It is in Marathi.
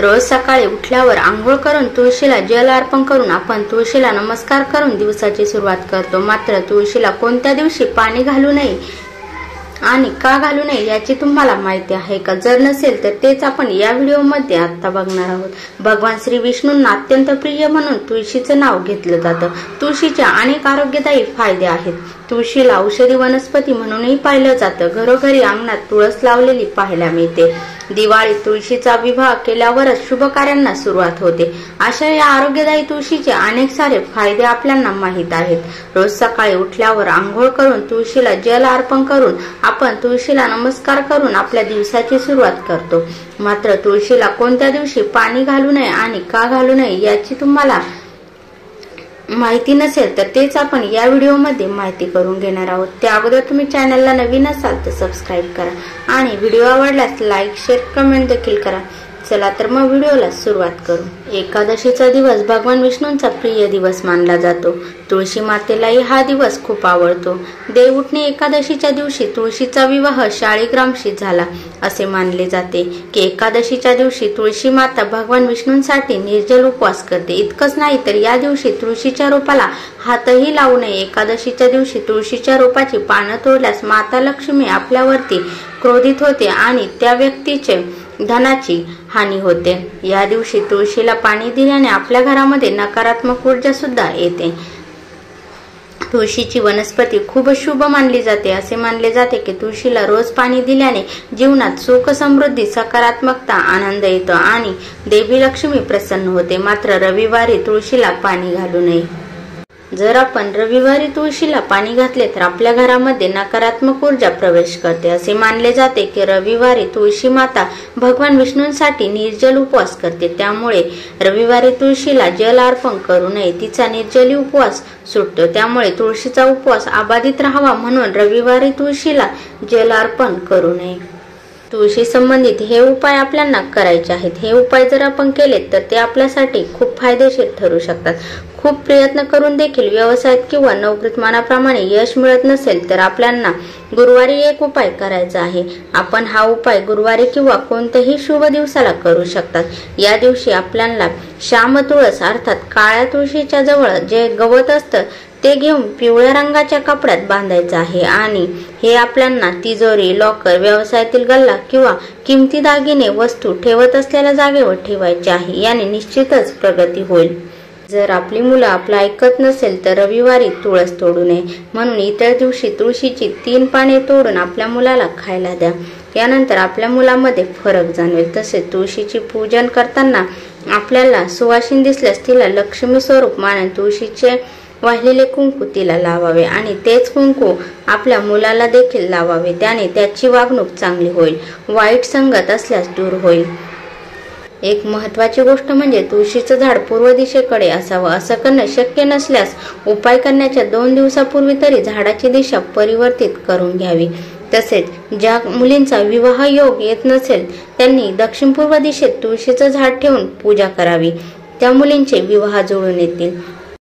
रोज सकाळी उठल्यावर आंघोळ करून तुळशीला जल अर्पण करून आपण तुळशीला नमस्कार करून दिवसाची सुरुवात करतो। मात्र तुळशीला कोणत्या दिवशी पाणी घालू नये आणि का घालू नये याची तुम्हाला माहिती आहे का? जर नसेल तर तेच आपण या व्हिडिओमध्ये आता बघणार आहोत। भगवान श्री विष्णूंना अत्यंत प्रिय म्हणून तुळशीचे नाव घेतलं जातं। तुळशीचे अनेक आरोग्यदायी फायदे आहेत। तुळशीला औषधी वनस्पती म्हणूनही पाहिलं जातं। घरोघरी अंगणात तुळस लावलेली पाहायला मिळते। दिवाळीत तुळशीचा विवाह केल्यावरच शुभ कार्यांना सुरुवात होते। अशा या आरोग्यदायी तुळशीचे अनेक सारे फायदे आपल्याला माहित आहेत। रोज सकाळी उठल्यावर आंघोळ करून तुळशीला जल अर्पण करून आपण तुळशीला नमस्कार करून आपल्या दिवसाची सुरुवात करतो। मात्र तुळशीला कोणत्या दिवशी पाणी घालू नये आणि का घालू नये याची तुम्हाला माहिती नसेल तर तेच आपण या व्हिडिओमध्ये माहिती करून घेणार आहोत। त्या अगोदर तुम्ही चॅनलला नवीन असाल तर सबस्क्राइब करा आणि व्हिडिओ आवडल्यास लाईक शेअर कमेंट देखील करा। चला तर मग व्हिडिओला सुरुवात करू। एकादशीचा दिवस भगवान विष्णूंचा प्रिय दिवस मानला जातो। तुळशी मातेलाही हा दिवस खूप आवडतो। देवउठणी एकादशीच्या दिवशी तुळशीचा विवाह शाळीग्रामशी झाला असे मानले जाते की एकादशीच्या दिवशी तुळशी माता भगवान विष्णूंसाठी निर्जल उपवास करते। इतकंच नाही तर या दिवशी तुळशीच्या रोपाला हातही लावू नये। एकादशीच्या दिवशी तुळशीच्या रोपाची पानं तोडल्यास माता लक्ष्मी आपल्यावरती क्रोधित होते आणि त्या व्यक्तीचे धनाची हानी होते। या दिवशी तुळशीला पाणी दिल्याने आपल्या घरामध्ये नकारात्मक ऊर्जा सुद्धा येते। तुळशीची वनस्पती खूप शुभ मानली जाते। असे मानले जाते की तुळशीला रोज पाणी दिल्याने जीवनात सुख समृद्धी सकारात्मकता आनंद येतो आणि देवी लक्ष्मी प्रसन्न होते। मात्र रविवारी तुळशीला पाणी घालू नये। जर आपण रविवारी तुळशीला पाणी घातले तर आपल्या घरामध्ये नकारात्मक ऊर्जा प्रवेश करते। असे मानले जाते की रविवारी तुळशी माता भगवान विष्णूंसाठी निर्जल उपवास करते। त्यामुळे रविवारी तुळशीला जल अर्पण करू नये। तिचा निर्जली उपवास सुटतो। त्यामुळे तुळशीचा उपवास अबाधित राहावा म्हणून रविवारी तुळशीला जल अर्पण करू नये। तुळशी संबंधित हे उपाय आपल्याला करायचे आहेत। हे उपाय जर आपण केले तर ते आपल्यासाठी खूप फायदेशीर ठरू शकतात। खूप प्रयत्न करून देखील व्यवसायात किंवा नोकरीत मनाप्रमाणे यश मिळत नसेल तर आपल्याला गुरुवारी एक उपाय करायचा आहे। आपण हा उपाय गुरुवारी किंवा कोणत्याही शुभ दिवसाला करू शकतात। या दिवशी आपल्याला श्याम तुळस अर्थात काळ्या तुळशीच्या जवळ जे गवत असतं ते घेऊन पिवळ्या रंगाच्या कपड्यात बांधायचं आहे आणि हे आपल्याला तिजोरी, लॉकर, व्यवसायातील गल्ला किंवा किमती दागिने वस्तू ठेवत असलेल्या जागेवर ठेवायचे आहे। याने निश्चितच प्रगती होईल। जर आपली मुलं आपलं ऐकत नसेल तर रविवारी तुळस तोडू नये म्हणून इतर दिवशी तुळशीची 3 पाने तोडून आपल्या मुलाला खायला द्या। यानंतर आपल्या मुलामध्ये फरक जाणवेल। तसेच तुळशीची पूजन करताना आपल्याला सुवासिनी दिसल्यास तिला लक्ष्मी स्वरूप मानून तुळशीचे वाहिलेले कुंकू तिला लावावे आणि तेच कुंकू आपल्या मुलाला देखील लावावे। त्याने त्याची वागणूक चांगली होईल, वाईट संगत असल्यास दूर होईल। एक महत्त्वाची गोष्ट म्हणजे तुळशीचं झाड पूर्व दिशेकडे असावं। असं करणं शक्य नसल्यास उपाय करण्याच्या 2 दिवसापूर्वी तरी झाडाची दिशा परिवर्तित करून घ्यावी। तसेच ज्या मुलींचा विवाह योग येत नसेल त्यांनी दक्षिण पूर्व दिशेत तुळशीचं झाड ठेवून पूजा करावी। त्या मुलींचे विवाह जुळून येतील।